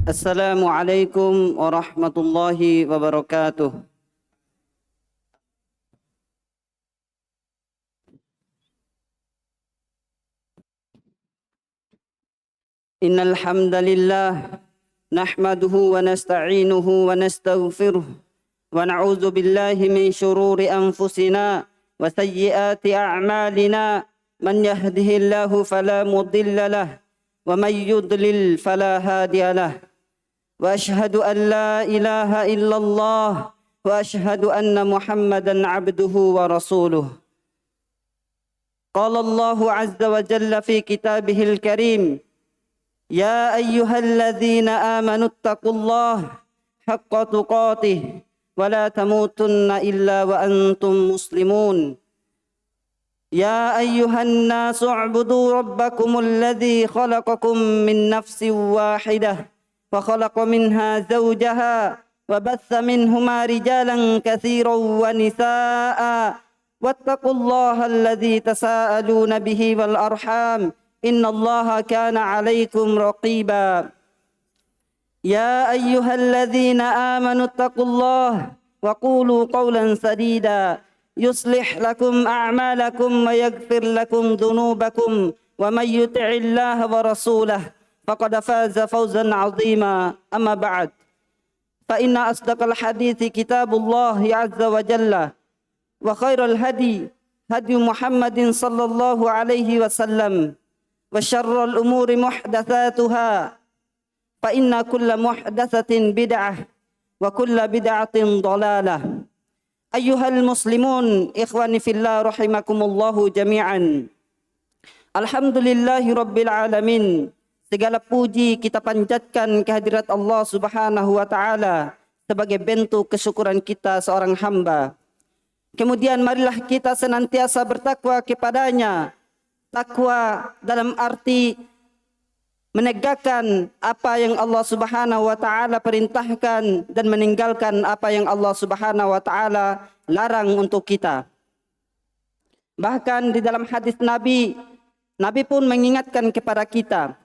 Assalamualaikum warahmatullahi wabarakatuh. Innal hamdalillah nahmaduhu wa nasta'inuhu wa nastaghfiruh wa na'udzu billahi min shururi anfusina wa sayyiati a'malina. Man yahdihillahu fala mudilla lahu wa man yudlil fala hadiya lahu. وأشهد أن لا إله إلا الله وأشهد أن محمدا عبده ورسوله. قال الله عز وجل في كتابه الكريم: يا أيها الذين آمنوا اتقوا الله حق تقاته ولا تموتن إلا وأنتم مسلمون. يا أيها الناس اعبدوا ربكم الذي خلقكم من نفس واحدة وخلق منها زوجها وبث منهما رجالا كثيرا ونساء واتقوا الله الذي تساءلون به والأرحام إن الله كان عليكم رقيبا. يا أيها الذين آمنوا اتقوا الله وقولوا قولا سديدا يصلح لكم أعمالكم ويغفر لكم ذنوبكم ومن يطع الله ورسوله فقد فاز فوزا عظيما. أما بعد فإن أصدق الحديث كتاب الله عز وجل وخير الهدي هدي محمد صلى الله عليه وسلم وشر الأمور محدثاتها فإن كل محدثة بدعة وكل بدعة ضلالة. أيها المسلمون إخواني في الله رحمكم الله جميعا. Alhamdulillahi Rabbil Alamin. Segala puji kita panjatkan kehadirat Allah Subhanahu wa Ta'ala sebagai bentuk kesyukuran kita seorang hamba. Kemudian marilah kita senantiasa bertakwa kepadanya. Takwa dalam arti menegakkan apa yang Allah Subhanahu wa Ta'ala perintahkan dan meninggalkan apa yang Allah Subhanahu wa Ta'ala larang untuk kita. Bahkan di dalam hadis Nabi pun mengingatkan kepada kita,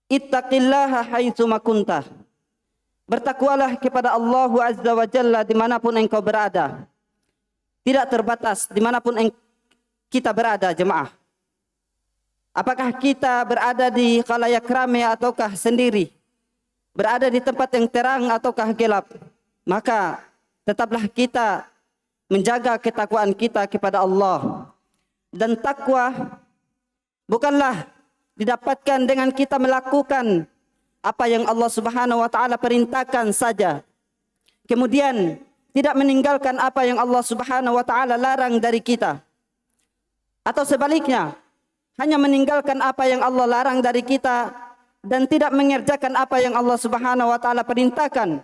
ittaqillaha haitsu ma kunta. Bertakwalah kepada Allah Azza wa Jalla dimanapun engkau berada. Tidak terbatas dimanapun kita berada, jemaah. Apakah kita berada di khalayak ramai ataukah sendiri? Berada di tempat yang terang ataukah gelap? Maka tetaplah kita menjaga ketakwaan kita kepada Allah. Dan takwa bukanlah didapatkan dengan kita melakukan apa yang Allah Subhanahu wa Ta'ala perintahkan saja, kemudian tidak meninggalkan apa yang Allah Subhanahu wa Ta'ala larang dari kita, atau sebaliknya hanya meninggalkan apa yang Allah larang dari kita dan tidak mengerjakan apa yang Allah Subhanahu wa Ta'ala perintahkan.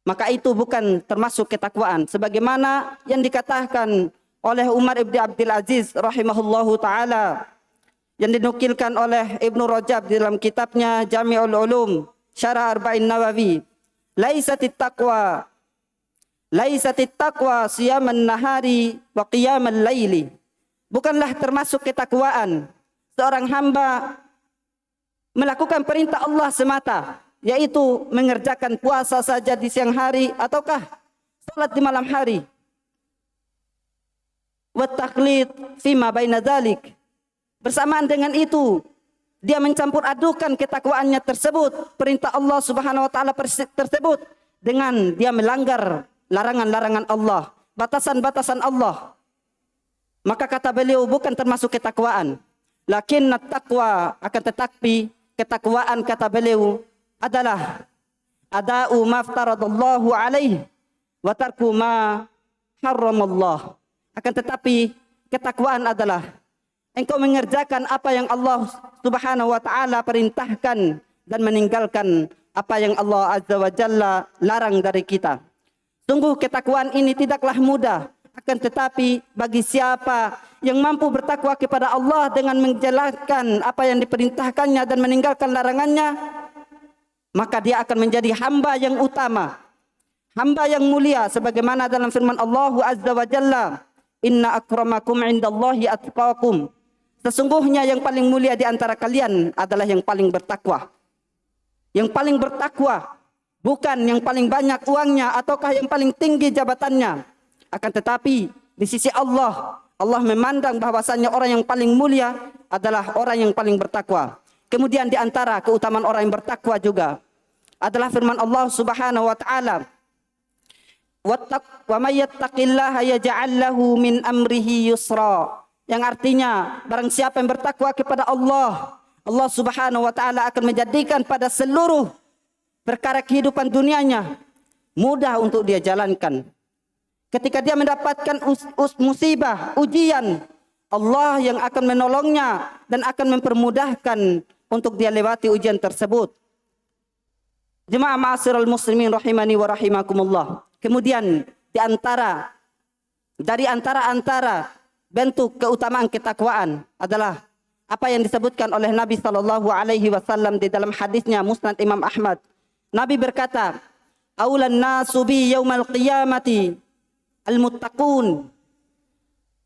Maka itu bukan termasuk ketakwaan sebagaimana yang dikatakan oleh Umar ibn Abdul Aziz rahimahullahu ta'ala, yang dinukilkan oleh Ibnu Rajab dalam kitabnya Jami'ul Ulum Syarah Arba'in Nawawi. Laisatit taqwa siyaman nahari wa qiyamal laili. Bukanlah termasuk ketakwaan seorang hamba melakukan perintah Allah semata, yaitu mengerjakan puasa saja di siang hari ataukah salat di malam hari. Wa taqlid fima baina dzalik. Bersamaan dengan itu, dia mencampur adukan ketakwaannya tersebut, perintah Allah Subhanahu wa Ta'ala tersebut, dengan dia melanggar larangan-larangan Allah, batasan-batasan Allah. Maka kata beliau bukan termasuk ketakwaan. Lakinna taqwa, akan tetapi ketakwaan kata beliau adalah ada'u ma aftaradallahu alaihi wa tarku ma harramallah. Akan tetapi ketakwaan adalah engkau mengerjakan apa yang Allah Subhanahu wa Ta'ala perintahkan dan meninggalkan apa yang Allah Azza wa Jalla larang dari kita. Sungguh ketakwaan ini tidaklah mudah, akan tetapi bagi siapa yang mampu bertakwa kepada Allah dengan menjalankan apa yang diperintahkannya dan meninggalkan larangannya, maka dia akan menjadi hamba yang utama, hamba yang mulia, sebagaimana dalam firman Allah Azza wa Jalla, inna akramakum indallahi atqakum. Sesungguhnya yang paling mulia di antara kalian adalah yang paling bertakwa. Yang paling bertakwa, bukan yang paling banyak uangnya ataukah yang paling tinggi jabatannya. Akan tetapi di sisi Allah, Allah memandang bahwasannya orang yang paling mulia adalah orang yang paling bertakwa. Kemudian di antara keutamaan orang yang bertakwa juga adalah firman Allah Subhanahu wa taala, "Wa may yattaqillaha yaj'al lahu min amrihi yusra." Yang artinya barang siapa yang bertakwa kepada Allah, Allah Subhanahu wa taala akan menjadikan pada seluruh perkara kehidupan dunianya mudah untuk dia jalankan. Ketika dia mendapatkan musibah, ujian, Allah yang akan menolongnya dan akan mempermudahkan untuk dia lewati ujian tersebut. Jemaah ma'asyiral muslimin rahimani wa rahimakumullah. Kemudian dari antara bentuk keutamaan ketakwaan adalah apa yang disebutkan oleh Nabi sallallahu alaihi wasallam di dalam hadisnya Musnad Imam Ahmad. Nabi berkata, "Aulan nasu bi yaumal qiyamati al-muttaqun."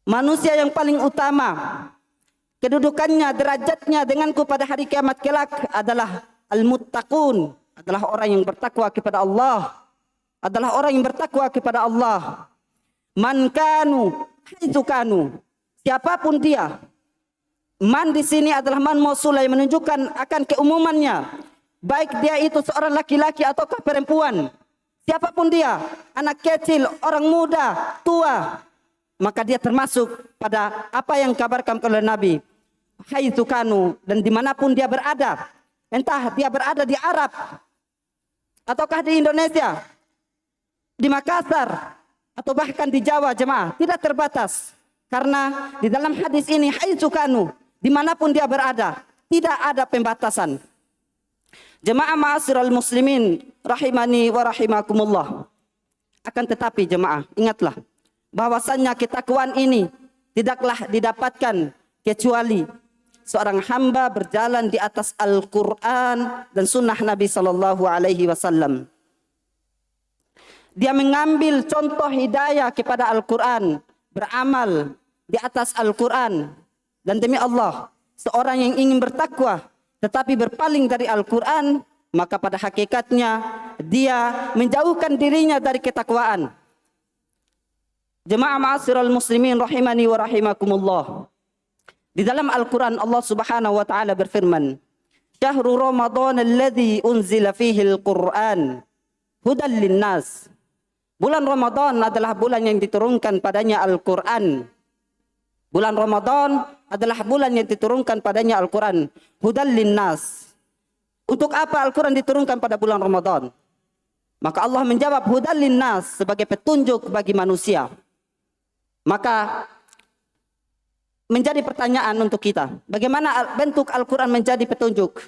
Manusia yang paling utama kedudukannya, derajatnya denganku pada hari kiamat kelak adalah al-muttaqun, adalah orang yang bertakwa kepada Allah. Adalah orang yang bertakwa kepada Allah. Man kanu haitsu kanu. Siapapun dia. Man di sini adalah man mausulah yang menunjukkan akan keumumannya. Baik dia itu seorang laki-laki ataukah perempuan. Siapapun dia, anak kecil, orang muda, tua, maka dia termasuk pada apa yang kabarkan oleh Nabi. Haitsu kanu, dan dimanapun dia berada. Entah dia berada di Arab ataukah di Indonesia, di Makassar, atau bahkan di Jawa, jemaah, tidak terbatas. Karena di dalam hadis ini, haitsu kanu, dimanapun dia berada, tidak ada pembatasan. Jemaah ma'asyiral muslimin, rahimani wa rahimakumullah. Akan tetapi jemaah, ingatlah, bahwasannya ketakwaan ini tidaklah didapatkan kecuali seorang hamba berjalan di atas Al-Quran dan sunnah Nabi Sallallahu Alaihi Wasallam. Dia mengambil contoh hidayah kepada Al-Quran, beramal di atas Al-Quran. Dan demi Allah, seorang yang ingin bertakwa tetapi berpaling dari Al-Quran, maka pada hakikatnya dia menjauhkan dirinya dari ketakwaan. Jemaah ma'asyiral muslimin rahimani wa rahimakumullah. Di dalam Al-Quran Allah Subhanahu wa taala berfirman, "Syahrul Ramadan alladzi unzila fihi al-Qur'an hudan linnas." Bulan Ramadan adalah bulan yang diturunkan padanya Al-Quran. Bulan Ramadan adalah bulan yang diturunkan padanya Al-Quran. Hudan linnas. Untuk apa Al-Quran diturunkan pada bulan Ramadan? Maka Allah menjawab hudan linnas sebagai petunjuk bagi manusia. Maka menjadi pertanyaan untuk kita, bagaimana bentuk Al-Quran menjadi petunjuk?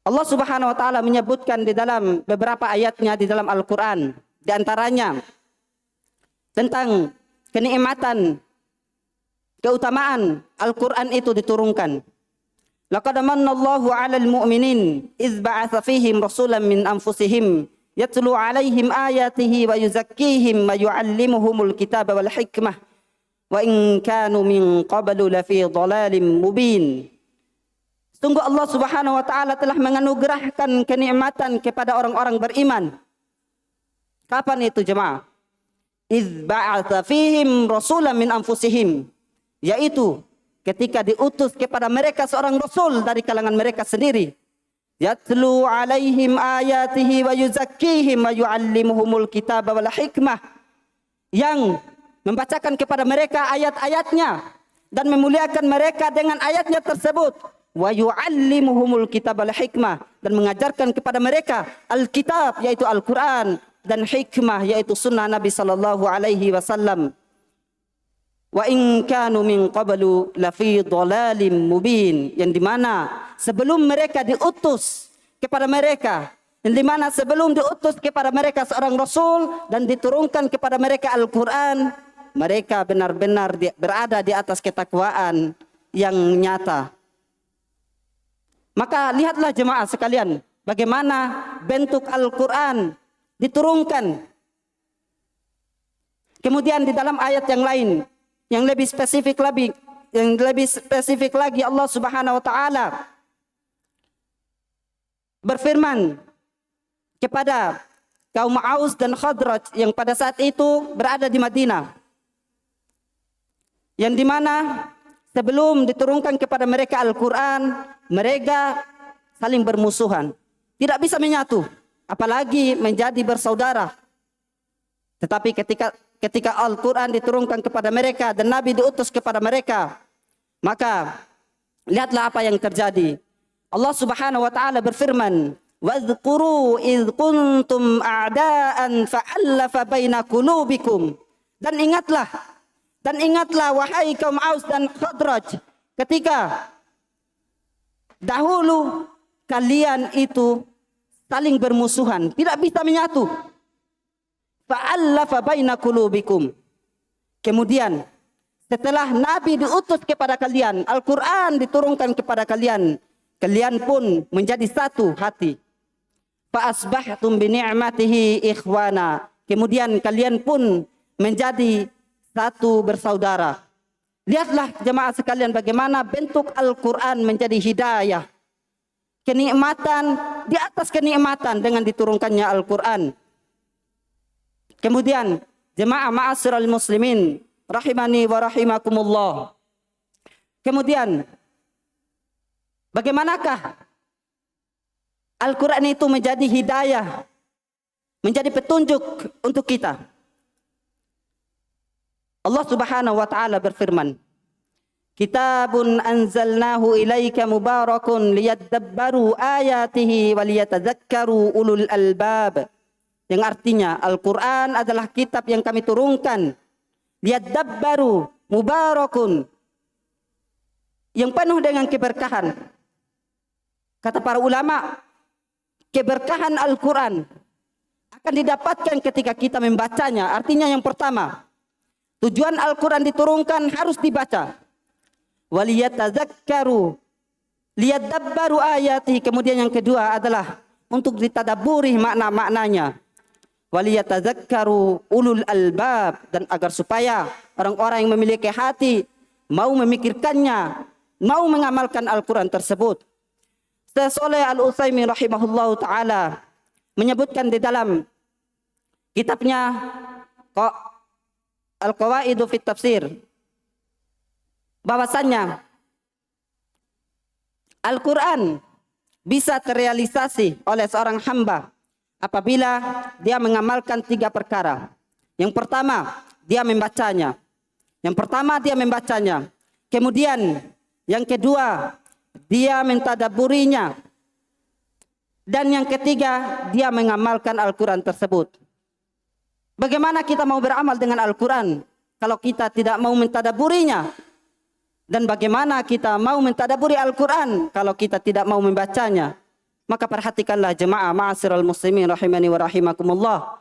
Allah Subhanahu wa taala menyebutkan di dalam beberapa ayatnya di dalam Al-Quran, di antaranya tentang kenikmatan, keutamaan Al-Quran itu diturunkan. Laqad manallahu 'alal mu'minin idz ba'atsa fihim rasulan min anfusihim yatlu 'alaihim ayatihi wa yuzakkihim wa yu'allimuhumul kitaba wal hikmah wa in kanu min qablu lafi dhalalin mubin. Sungguh Allah Subhanahu wa taala telah menganugerahkan kenikmatan kepada orang-orang beriman. Kapan itu jemaah? Idz ba'atsa fihim rasulan min anfusihim, yaitu ketika diutus kepada mereka seorang rasul dari kalangan mereka sendiri. Yatlu 'alaihim ayatihi wa yuzakkihim wa yu'allimuhumul kitaba wal hikmah, yang membacakan kepada mereka ayat-ayatnya dan memuliakan mereka dengan ayatnya tersebut. Wa yu'allimuhumul kitab wal hikmah, dan mengajarkan kepada mereka Alkitab yaitu Al-Quran dan hikmah yaitu sunnah Nabi sallallahu alaihi wasallam. Wa in kanu min qablu lafi dhalalim mubin, yang dimana sebelum mereka diutus kepada mereka, yang dimana sebelum diutus kepada mereka seorang rasul dan diturunkan kepada mereka Al-Quran, mereka benar-benar berada di atas ketakwaan yang nyata. Maka lihatlah jemaah sekalian, bagaimana bentuk Al-Quran diturunkan. Kemudian di dalam ayat yang lain, yang lebih spesifik lagi Allah Subhanahu wa taala berfirman kepada kaum Aus dan Khadraj yang pada saat itu berada di Madinah, yang dimana sebelum diturunkan kepada mereka Al-Quran, mereka saling bermusuhan, tidak bisa menyatu, apalagi menjadi bersaudara. Tetapi ketika Al-Quran diturunkan kepada mereka dan Nabi diutus kepada mereka, maka lihatlah apa yang terjadi. Allah Subhanahu wa taala berfirman, "Wadhkuru idz kuntum a'daan fa'alafa baina qulubikum." Dan ingatlah wahai kaum Aus dan Khadraj, ketika dahulu kalian itu saling bermusuhan, tidak bisa menyatu. Fa'alafa baina qulubikum. Kemudian setelah Nabi diutus kepada kalian, Al-Quran diturunkan kepada kalian, kalian pun menjadi satu hati. Fa'asbahtum bi ni'matihi ikhwana. Kemudian kalian pun menjadi satu bersaudara. Lihatlah jemaah sekalian bagaimana bentuk Al-Quran menjadi hidayah. Kenikmatan di atas kenikmatan dengan diturunkannya Al-Quran. Kemudian jemaah ma'asyiral muslimin rahimani wa rahimakumullah. Kemudian bagaimanakah Al-Quran itu menjadi hidayah, menjadi petunjuk untuk kita? Allah Subhanahu wa taala berfirman, "Kitabun anzalnahu ilaika mubarakun liyadabbaru ayatihi wa liyatadzakkaru ulul albab." Yang artinya Al-Quran adalah kitab yang kami turunkan, liyadabbaru, mubarakun, yang penuh dengan keberkahan. Kata para ulama, keberkahan Al-Quran akan didapatkan ketika kita membacanya. Artinya yang pertama, tujuan Al-Quran diturunkan harus dibaca. Waliyatadzakkaru, liyadabbaru ayati. Kemudian yang kedua adalah untuk ditadaburi makna-maknanya. Waliyatadzakkaru ulul albab, dan agar supaya orang-orang yang memiliki hati mau memikirkannya, mau mengamalkan Al-Quran tersebut. Syekh Shalih Al-Utsaimin rahimahullahu taala menyebutkan di dalam kitabnya Al-Qawaidu fit Tafsir bahwasannya Al-Quran bisa terrealisasi oleh seorang hamba apabila dia mengamalkan 3 perkara. Yang pertama, dia membacanya. Kemudian yang kedua, dia mentadaburinya. Dan yang ketiga, dia mengamalkan Al-Quran tersebut. Bagaimana kita mau beramal dengan Al-Quran kalau kita tidak mau mentadaburinya? Dan bagaimana kita mau mentadaburi Al-Quran kalau kita tidak mau membacanya? Maka perhatikanlah jemaah ma'asyiral muslimin rahimani wa rahimakumullah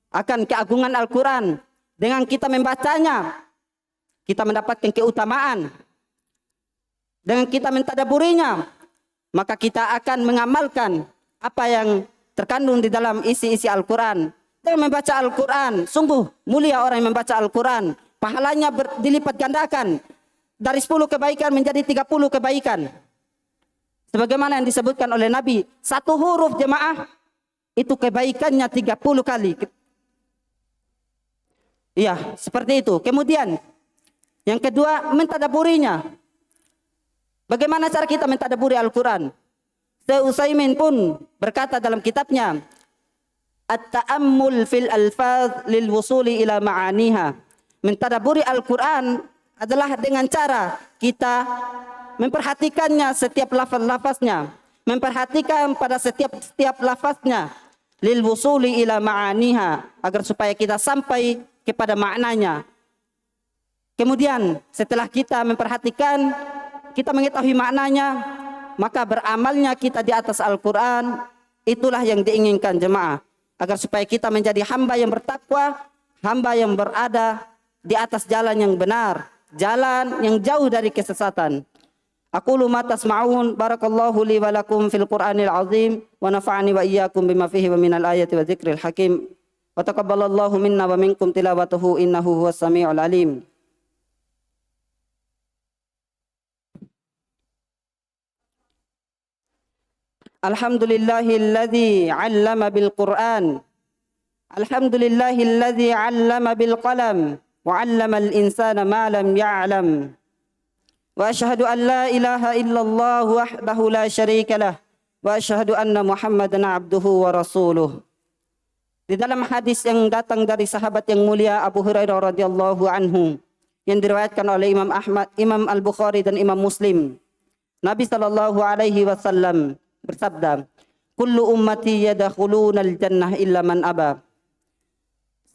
akan keagungan Al-Quran. Dengan kita membacanya, kita mendapatkan keutamaan. Dengan kita mentadaburinya, maka kita akan mengamalkan apa yang terkandung di dalam isi-isi Al-Quran. Dengan membaca Al-Quran, sungguh mulia orang yang membaca Al-Quran. Pahalanya dilipat gandakan. Dari 10 kebaikan menjadi 30 kebaikan. Sebagaimana yang disebutkan oleh Nabi, 1 huruf jemaah itu kebaikannya 30 kali. Iya, seperti itu. Kemudian yang kedua, mentadaburinya. Bagaimana cara kita mentadaburi Al-Quran? Syekh Utsaimin pun berkata dalam kitabnya, At-ta'ammul fil alfaz lil wusuli ila ma'aniha. Mentadaburi Al-Quran adalah dengan cara kita memperhatikannya setiap lafaz-lafaznya, memperhatikan pada setiap lafaznya, lil wusuli ila ma'aniha, agar supaya kita sampai kepada maknanya. Kemudian setelah kita memperhatikan, kita mengetahui maknanya, maka beramalnya kita di atas Al-Quran. Itulah yang diinginkan jemaah, agar supaya kita menjadi hamba yang bertakwa, hamba yang berada di atas jalan yang benar, jalan yang jauh dari kesesatan. Aqulu ma tasma'un, barakallahu li wa lakum fil Qur'anil azim wa nafa'ani wa iyyakum bima fihi wa minal ayati wa dzikril hakim wa taqabbalallahu minna wa minkum tilawatahu innahu huwas samiul alim. Alhamdulillahilladzi 'allama bil Qur'an. Alhamdulillahilladzi 'allama bil qalam wa 'allamal insana ma lam ya'lam. Wa asyhadu an la ilaha illallah wahdahu la syarika lah wa asyhadu anna Muhammadan 'abduhu wa rasuluh. Di dalam hadis yang datang dari sahabat yang mulia Abu Hurairah radhiyallahu anhu yang diriwayatkan oleh Imam Ahmad, Imam Al-Bukhari dan Imam Muslim, Nabi sallallahu alaihi wasallam bersabda, "Kullu ummati yadkhulunal jannah illa man aba."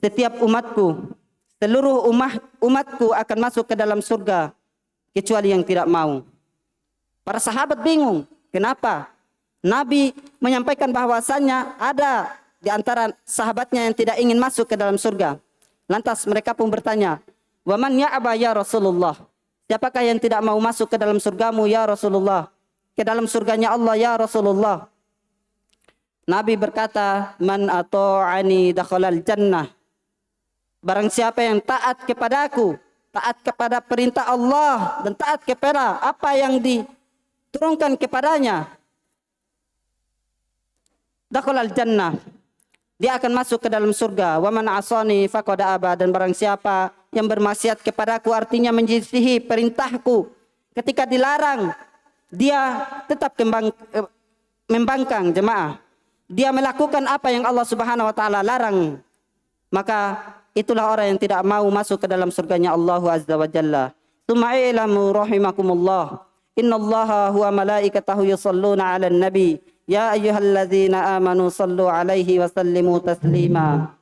Setiap umatku, seluruh umatku akan masuk ke dalam surga kecuali yang tidak mau. Para sahabat bingung, kenapa? Nabi menyampaikan bahwasannya ada di antara sahabatnya yang tidak ingin masuk ke dalam surga. Lantas mereka pun bertanya, "Wa man ya'ba ya Rasulullah?" Siapakah yang tidak mau masuk ke dalam surgamu ya Rasulullah? Ke dalam surganya Allah ya Rasulullah. Nabi berkata, "Man ata'ani dakhalal jannah." Barang siapa yang taat kepadaku, taat kepada perintah Allah dan taat kepada apa yang diturunkan kepadanya, dakhalal jannah, dia akan masuk ke dalam surga. Wa man asani faqad aba, dan barang siapa yang bermaksiat kepadaku, artinya menyelisihi perintahku, ketika dilarang dia tetap membangkang jemaah. Dia melakukan apa yang Allah Subhanahu wa taala larang, maka itulah orang yang tidak mau masuk ke dalam surganya Allah Azza wa Jalla. Tsumma ilamu rahimakumullah, innallaha huwa malaikatahu yusholluna 'alan nabi ya ayyuhalladzina amanu shallu 'alaihi wa sallimu taslima.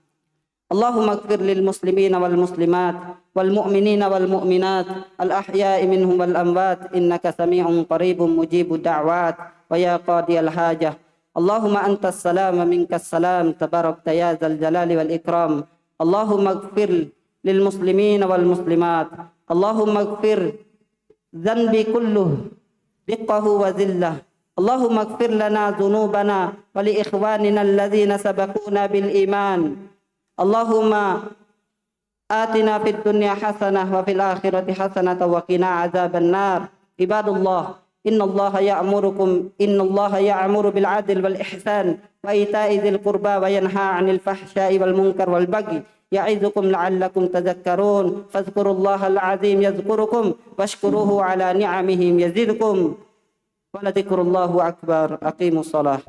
Allahumma ighfir lil muslimina wal muslimat wal mu'minina wal mu'minat al ahya'i minhum wal amwat innaka sami'un qaribun mujibud da'wat wa ya qadiyal hajah. Allahumma antas salam wa minkas salam tabarakta ya dzal jalali wal ikram. Allahumma ighfir lil muslimina wal muslimat. Allahumma ighfir dzanbi kulluh diqqahu wa zillah. Allahumma ighfir lana dzunubana wa li ikhwanina alladzina sabaquna bil iman. Allahumma atina fid dunya hasanah wa fil akhirati hasanah wa qina adzaban nar. Ibadallah, innallaha ya'muru bil 'adli wal ihsan wa ita'i dzil qurba wa yanha 'anil fahsya'i wal munkar wal baghi ya'idukum la'allakum tadhakkarun. Fadhkurullahal 'azim yadhkurukum washkuruhu 'ala ni'amihi yazidkum wa la dzikrullahi akbar. Aqimus shalah.